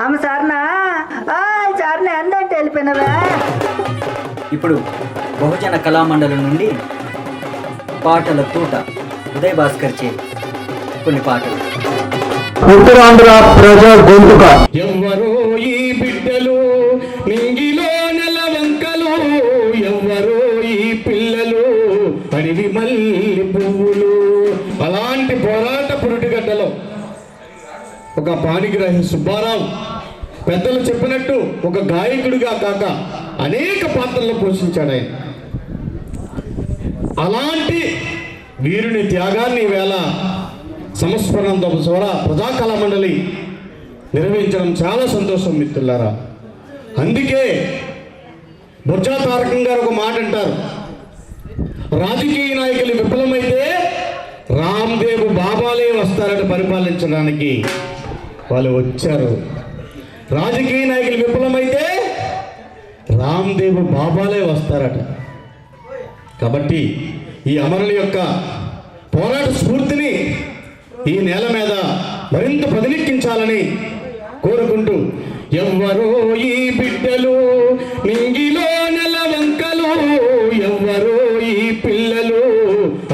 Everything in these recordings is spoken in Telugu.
ఆమె సార్నా సార్ని అందంటే వెళ్ళిపోయినవా? ఇప్పుడు బహుజన కళామండలి నుండి పాటల తూట ఉదయ్ భాస్కర్ చే కొన్ని పాటలు. ఉత్తరాంధ్ర ప్రజా గొంతుక. ఎవ్వరో ఈ బిడ్డలు నింగిలో నెలవంకలు, ఎవ్వరో ఈ పిల్లలు అడవి మల్లి పువ్వులు. అలాంటి పోరాట పురుటిగడ్డలో ఒక పాణిగ్రాహి సుబ్బారావు పెద్దలు చెప్పినట్టు ఒక గాయకుడిగా కాక అనేక పాత్రలు పోషించాడు ఆయన. అలాంటి వీరుని త్యాగాన్ని వేళ సంస్మరణంతో స్వర ప్రజాకళా మండలి నిర్వహించడం చాలా సంతోషం మిత్రులారా. అందుకే బొజ్జా తారకం గారు ఒక మాట అంటారు, రాజకీయ నాయకులు విఫలమైతే రామ్దేవ్ బాబాలే వస్తారట పరిపాలించడానికి. వాళ్ళు వచ్చారు. రాజకీయ నాయకులు విఫలమైతే రామ్దేవ్ బాబాలే వస్తారట. కాబట్టి ఈ అమరుల యొక్క పోరాట స్ఫూర్తిని ఈ నేల మీద మరింత పదిలెక్కించాలని కోరుకుంటూ, ఎవ్వరో ఈ బిడ్డలు నింగిలో నెలవంకలు, ఎవ్వరో ఈ పిల్లలు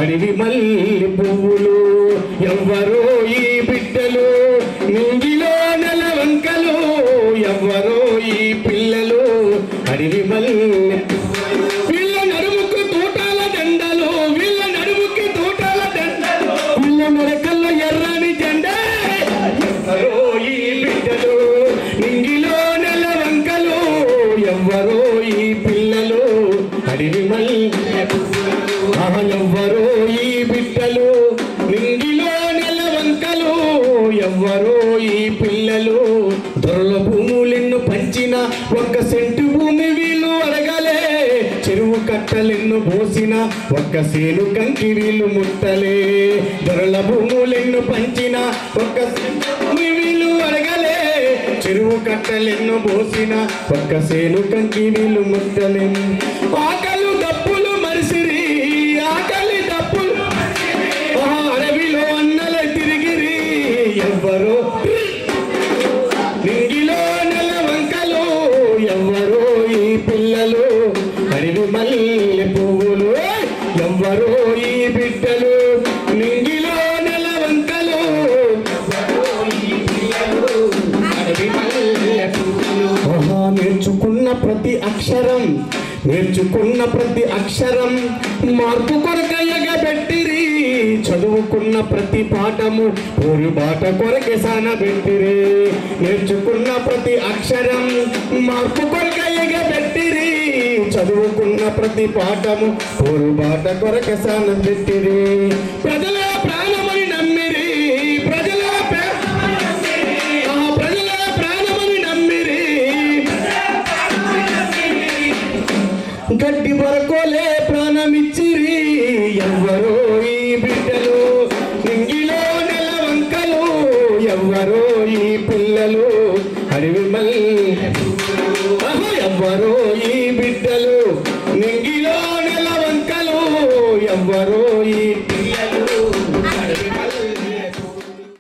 అడవి మల్లి పువ్వులు. ఎవ్వరో ఈ బిడ్డలు నింగిలో నెలవంకలు, ఎవ్వరో ఈ పిల్లలు అడవి మల్లి. వీళ్ళ నడుముకు తోటాల దండలు, వీళ్ళ నడుముకి తోటాల దండలు, వీళ్ళ నడకల్లో ఎర్రని జెండ. ఎవ్వరో ఈ బిడ్డలు నింగిలో నెలవంకలు, ఎవ్వరో ఈ పిల్లలు అడవి మల్లి. ఎవ్వరో ఈ బిడ్డలు నింగిలో నెలవంకలు, ఎవ్వరో ఈ పిల్లలు. దొరల భూములెన్ను పంచిన ఒక్క సెంటు భూమి వీళ్ళు అడగలే, చెరువు కట్టలెన్ను పోసిన ఒక్క సేను కంకి వీళ్ళు ముట్టలే. దొరల భూములెన్ను పంచిన ఒక్క సెంటు భూమి వీళ్ళు అడగలే, చెరువు కట్టలెన్ను పోసిన ఒక్క సేను కంకి వీళ్ళు ముట్టలే. ఆకలు దప్పులు మరిసిరి, ఆకలి దప్పులు అడవిలో అన్నల తిరిగిరి. ఎవ్వరో నింగిలో నెలవంకలు, ఎవ్వరో ఈ పిల్లలు అడవి మల్లె పువ్వులు. ఎవ్వరో ఈ బిడ్డలు నింగిలో నెలవంకలు, ఎవ్వరో ఈ పిల్లలు అడవి మల్లె పువ్వులు. నేర్చుకున్న ప్రతి అక్షరం, నేర్చుకున్న ప్రతి అక్షరం మార్పు కొరకయ్యగా పెట్టిరి. చదువుకున్న ప్రతి పాఠము పోరు బాట కొరకే సానబెట్టిరి. నేర్చుకున్న ప్రతి అక్షరం మార్పు కొరకయ్యగా పెట్టిరి. చదువుకున్న ప్రతి పాఠము పోరు బాట కొరకే సానబెట్టిరి. ప్రజల ప్రాణమని నమ్మిరి, ప్రజల ప్రజల ప్రాణమని నమ్మిరి. గడ్డి వరకోలే ప్రాణమిచ్చిరి. ఎవ్వరో ఈ బిడ్డలు నింగిలో నెలవంకలు, ఎవ్వరో ఈ పిల్లలు అడవి మల్లి. ఎవ్వరో